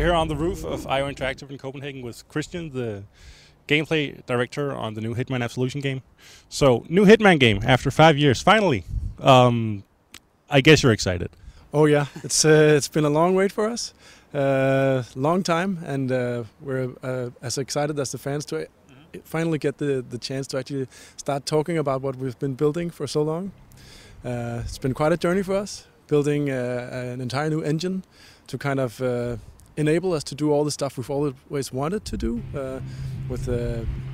here on the roof of IO Interactive in Copenhagen with Christian, the gameplay director on the new Hitman Absolution game. So, new Hitman game after 5 years, finally. I guess you're excited. Oh yeah, it's been a long wait for us, long time, and we're as excited as the fans to finally get the chance to actually start talking about what we've been building for so long. It's been quite a journey for us, building an entire new engine to kind of enable us to do all the stuff we've always wanted to do, with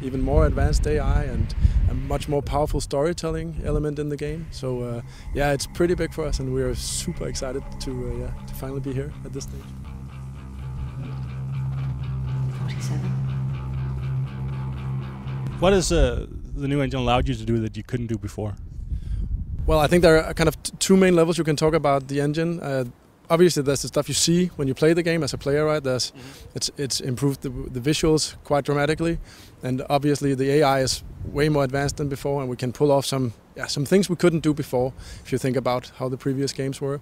even more advanced AI and a much more powerful storytelling element in the game. So yeah, it's pretty big for us, and we're super excited to finally be here at this stage. 47. What has the new engine allowed you to do that you couldn't do before? Well, I think there are kind of two main levels you can talk about the engine. Obviously, there's the stuff you see when you play the game as a player, right? It's improved the visuals quite dramatically, and obviously the AI is way more advanced than before, and we can pull off some things we couldn't do before if you think about how the previous games were.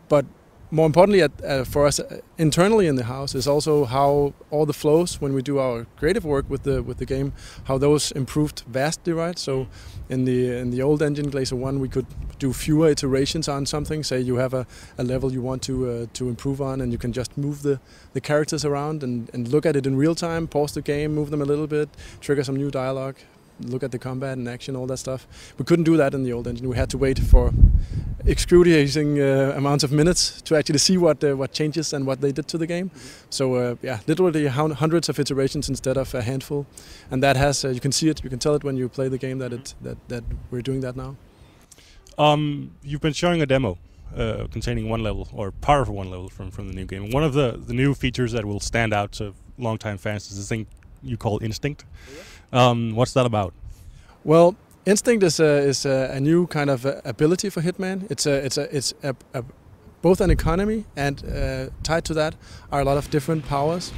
But more importantly, for us internally in the house is also how all the flows when we do our creative work with the game, how those improved vastly, right? So in the old engine, Glacier 1, we could do fewer iterations on something. Say you have a level you want to improve on, and you can just move the characters around and look at it in real time, pause the game, move them a little bit, trigger some new dialogue, look at the combat and action, all that stuff. We couldn't do that in the old engine. We had to wait for excruciating amounts of minutes to actually see what changes and what they did to the game. So yeah, literally hundreds of iterations instead of a handful, and that has you can see it, you can tell it when you play the game that we're doing that now. You've been showing a demo containing one level, or part of one level from the new game. One of the new features that will stand out to longtime fans is this thing you call Instinct. What's that about? Well, Instinct is a new kind of ability for Hitman. It's both an economy, and tied to that are a lot of different powers.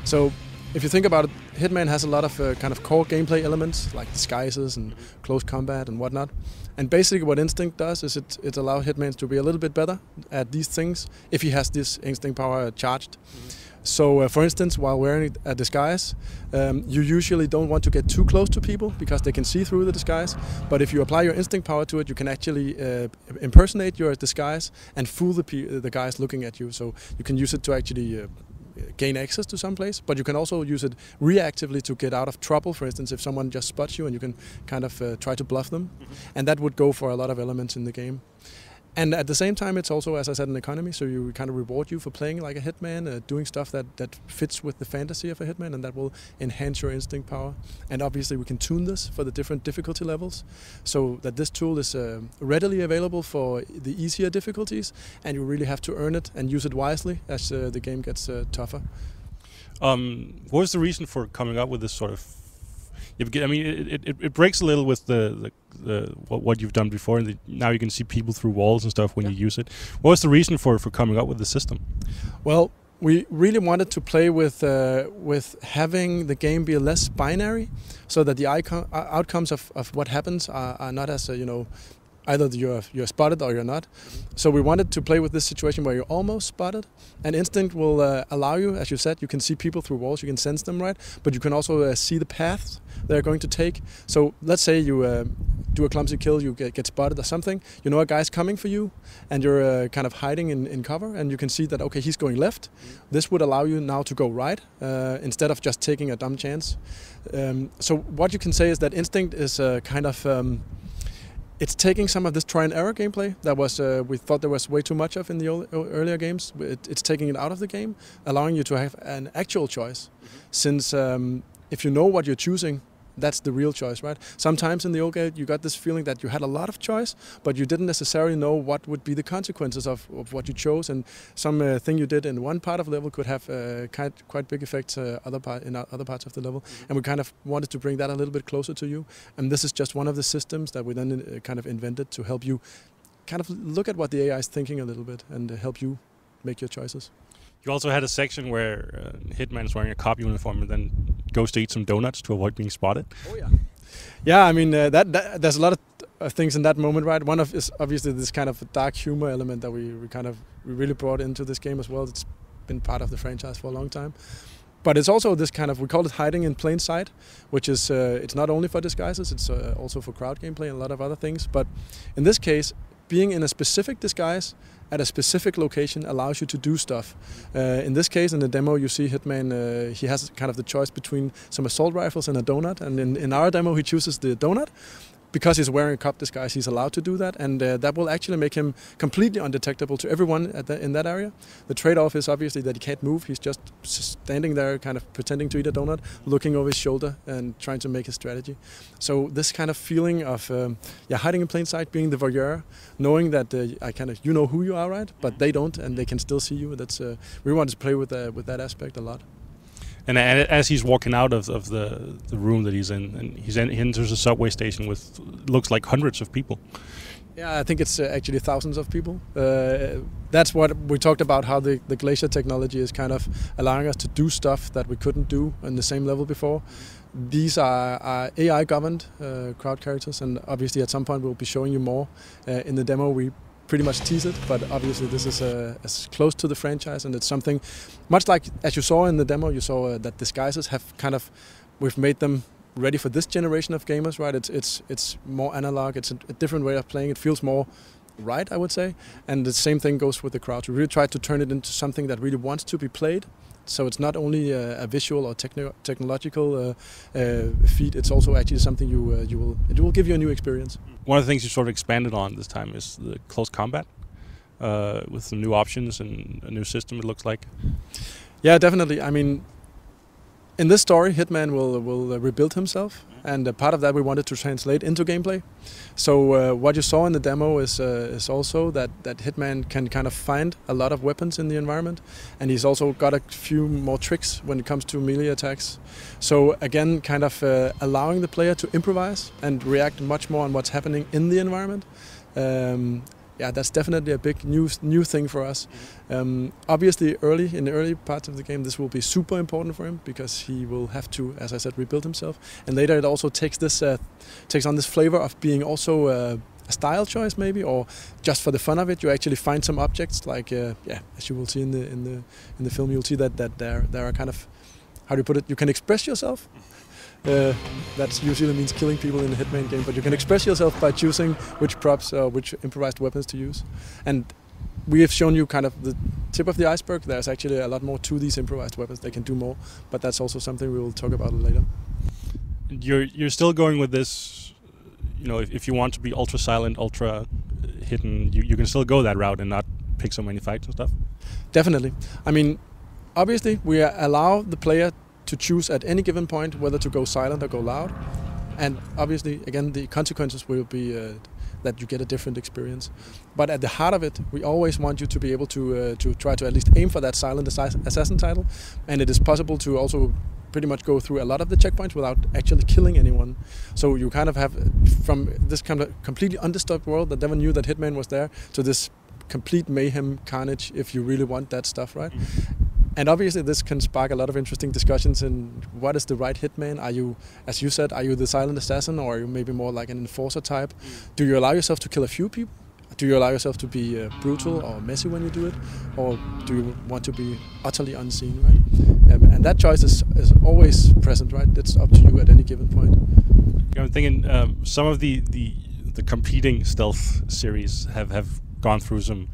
So if you think about it, Hitman has a lot of kind of core gameplay elements like disguises and close combat and whatnot. And basically what Instinct does is it allows Hitman to be a little bit better at these things if he has this Instinct power charged. So, for instance, while wearing a disguise, you usually don't want to get too close to people because they can see through the disguise. But if you apply your instinct power to it, you can actually impersonate your disguise and fool the guys looking at you. So you can use it to actually gain access to some place, but you can also use it reactively to get out of trouble. For instance, if someone just spots you, and you can kind of try to bluff them. And that would go for a lot of elements in the game. And at the same time, it's also, as I said, an economy, so you kind of reward you for playing like a hitman, doing stuff that fits with the fantasy of a hitman, and that will enhance your instinct power. And obviously we can tune this for the different difficulty levels, so that this tool is readily available for the easier difficulties, and you really have to earn it and use it wisely as the game gets tougher. What was the reason for coming up with this sort of... I mean, it breaks a little with what you've done before, and now you can see people through walls and stuff when you use it. What was the reason for coming up with the system? Well, we really wanted to play with having the game be less binary, so that the outcomes of what happens are not as either you're spotted or you're not. So we wanted to play with this situation where you're almost spotted, and Instinct will allow you, as you said, you can see people through walls, you can sense them, right? But you can also see the paths they're going to take. So let's say you do a clumsy kill, you get spotted or something, you know a guy's coming for you, and you're kind of hiding in cover, and you can see that, okay, he's going left. This would allow you now to go right, instead of just taking a dumb chance. So what you can say is that Instinct is kind of... it's taking some of this try and error gameplay that was we thought there was way too much of in the earlier games. It's taking it out of the game, allowing you to have an actual choice. Since if you know what you're choosing, that's the real choice, right? Sometimes in the old game you got this feeling that you had a lot of choice, but you didn't necessarily know what would be the consequences of what you chose, and some thing you did in one part of the level could have quite big effects in other parts of the level. And we kind of wanted to bring that a little bit closer to you, and this is just one of the systems that we then kind of invented to help you kind of look at what the AI is thinking a little bit and help you make your choices. You also had a section where Hitman is wearing a cop uniform and then goes to eat some donuts to avoid being spotted. Oh yeah. Yeah, I mean there's a lot of things in that moment, right? One of is obviously this kind of dark humor element that we really brought into this game as well. It's been part of the franchise for a long time. But it's also this kind of, we call it hiding in plain sight, which is, it's not only for disguises, it's also for crowd gameplay and a lot of other things. But in this case, being in a specific disguise at a specific location allows you to do stuff. In this case, in the demo, you see Hitman, he has kind of the choice between some assault rifles and a donut. And in our demo, he chooses the donut. Because he's wearing a cop disguise, he's allowed to do that, and that will actually make him completely undetectable to everyone in that area. The trade-off is obviously that he can't move. He's just standing there, kind of pretending to eat a donut, looking over his shoulder and trying to make his strategy. So this kind of feeling of hiding in plain sight, being the voyeur, knowing that you know who you are, right? But they don't, and they can still see you. That's we want to play with that aspect a lot. And as he's walking out of the room that he's in, and he enters a subway station with looks like hundreds of people. Yeah, I think it's actually thousands of people. That's what we talked about, how the Glacier technology is kind of allowing us to do stuff that we couldn't do on the same level before. These are AI-governed crowd characters, and obviously at some point we'll be showing you more. In the demo we pretty much tease it, but obviously this is as close to the franchise, and it's something much like, as you saw in the demo, you saw that disguises have kind of, we've made them ready for this generation of gamers, right? It's more analog, it's a different way of playing, it feels more right, I would say, and the same thing goes with the crowd. We really try to turn it into something that really wants to be played. So it's not only a visual or technological feat, it's also actually something it will give you a new experience. One of the things you sort of expanded on this time is the close combat with some new options and a new system, it looks like. Yeah, definitely. I mean, in this story, Hitman will rebuild himself, and part of that we wanted to translate into gameplay. So what you saw in the demo is also that Hitman can kind of find a lot of weapons in the environment, and he's also got a few more tricks when it comes to melee attacks. So again, kind of allowing the player to improvise and react much more on what's happening in the environment. Yeah, that's definitely a big new thing for us. Obviously, in the early parts of the game, this will be super important for him because he will have to, as I said, rebuild himself. And later, it also takes on this flavor of being also a style choice, maybe, or just for the fun of it. You actually find some objects, like as you will see in the film, you'll see that there are kind of, how do you put it? You can express yourself. That usually means killing people in a Hitman game, but you can express yourself by choosing which props or which improvised weapons to use. And we have shown you kind of the tip of the iceberg. There's actually a lot more to these improvised weapons. They can do more, but that's also something we will talk about later. You're still going with this, you know, if you want to be ultra silent, ultra hidden, you can still go that route and not pick so many fights and stuff? Definitely. I mean, obviously we allow the player to choose at any given point whether to go silent or go loud, and obviously again the consequences will be that you get a different experience. But at the heart of it, we always want you to be able to try to at least aim for that silent assassin title, and it is possible to also pretty much go through a lot of the checkpoints without actually killing anyone. So you kind of have, from this kind of completely undisturbed world that never knew that Hitman was there, to this complete mayhem carnage if you really want that stuff, right? And obviously this can spark a lot of interesting discussions in what is the right Hitman. Are you, as you said, are you the silent assassin, or are you maybe more like an enforcer type? Do you allow yourself to kill a few people? Do you allow yourself to be brutal or messy when you do it? Or do you want to be utterly unseen, right? And that choice is always present, right? It's up to you at any given point. I'm thinking some of the competing stealth series have gone through some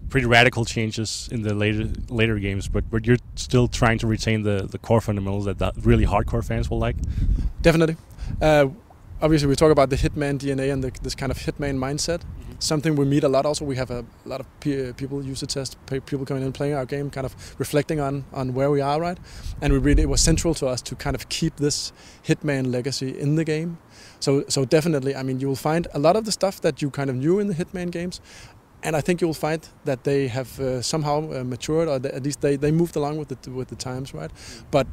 pretty radical changes in the later games, but you're still trying to retain the core fundamentals that really hardcore fans will like. Definitely. Obviously, we talk about the Hitman DNA and this kind of Hitman mindset. Something we meet a lot. Also, we have a lot of people user test, people coming in playing our game, kind of reflecting on where we are, right? And it was central to us to kind of keep this Hitman legacy in the game. So definitely, I mean, you will find a lot of the stuff that you kind of knew in the Hitman games. And I think you will find that they have somehow matured, or at least they moved along with the times, right? But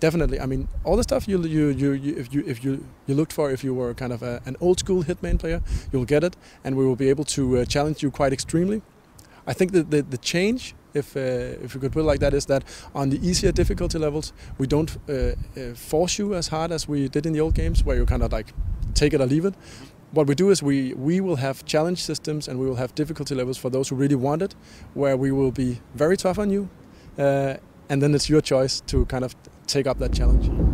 definitely, I mean, all the stuff if you looked for, if you were kind of an old school Hitman player, you'll get it, and we will be able to challenge you quite extremely. I think that the change, if you could put it like that, is that on the easier difficulty levels, we don't force you as hard as we did in the old games, where you kind of like take it or leave it. What we do is we will have challenge systems, and we will have difficulty levels for those who really want it, where we will be very tough on you, and then it's your choice to kind of take up that challenge.